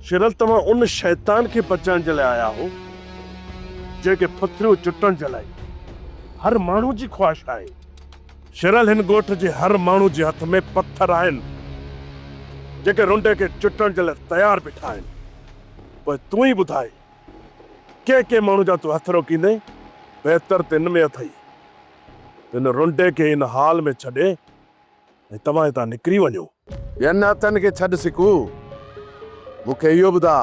शिरल तव्हां उन शैतान खे बचाइण जे लाइ आया हो जेके पथरियूं चुटण जे लाइ हर माण्हू जी ख्वाहिश आहे। शिरल हिन ॻोठ जे हर माण्हू जे हथ में पत्थर आहिनि जेके रुंडे खे चुटण जे लाइ तयार बीठा आहिनि। पोइ तूं ई ॿुधाए के माण्हू जा तूं हथ रोकींदे? बहितर त हिन में अथई हिन रुंडे खे इन हाल में छॾे ऐं तव्हां हितां निकिरी वञो। ॿियनि हथनि खे छॾ सिकू, मूंखे इहो ॿुधा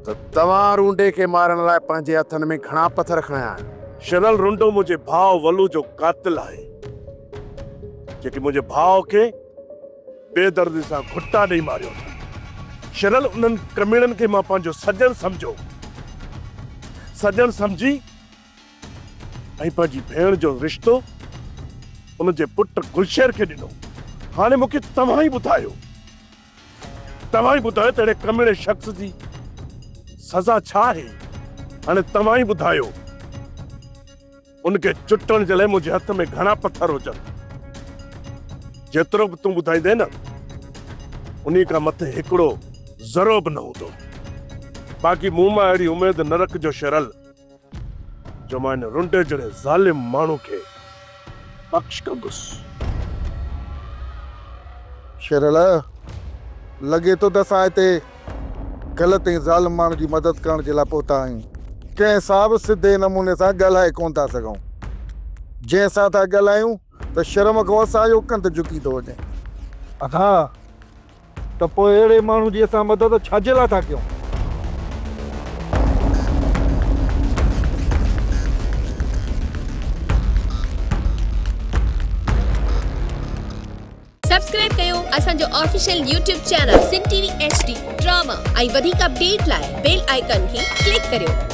त तव्हां रूंडे खे मारण लाइ पंहिंजे हथनि में घणा पत्थर खणिया आहिनि? शिरल रुंडो मुंहिंजे भाउ वलू जो कातिल आहे जेके मुंहिंजे भाउ खे बेदर्दी सां घुटा ॾेई मारियो। शिरल उन्हनि कमीणनि खे मां पंहिंजो सजन समझी ऐं पंहिंजी भेण जो रिश्तो उनजे पुट गुलशेर खे ॾिनो। हाणे मूंखे तव्हां ई ॿुधायो त अहिड़े कमीणे शख्स जी सज़ा छा आहे। हाणे तव्हां ई ॿुधायो उनखे चुटण जे लाइ मुंहिंजे हथ में घणा पत्थर हुजनि। जेतिरो बि तूं ॿुधाईंदे न उन खां मथे हिकिड़ो ज़रो बि न हूंदो। बाक़ी मूं मां अहिड़ी उमेद न रखिजो शिरल जो मां हिन रुंडे जहिड़े ज़ालिम माण्हू खे बख़्श कंदुसि। शिरल, लॻे थो त असां हिते ग़लति ऐं ज़ालिम माण्हू जी मदद करण जे लाइ पहुता आहियूं। कंहिं सां सिधे नमूने सां ॻाल्हाए कोन था सघूं। जंहिंसां था ॻाल्हायूं त शर्म खां असांजो कंध झुकी थो वञे। अखा त पोइ अहिड़े माण्हू जी असां मदद छाजे लाइ था कयूं? सब्सक्राइब कयो असांजो official YouTube channel Singh TV HD drama ऐं वधीक अपडेट लाइ बेल आइकन खे क्लिक करियो।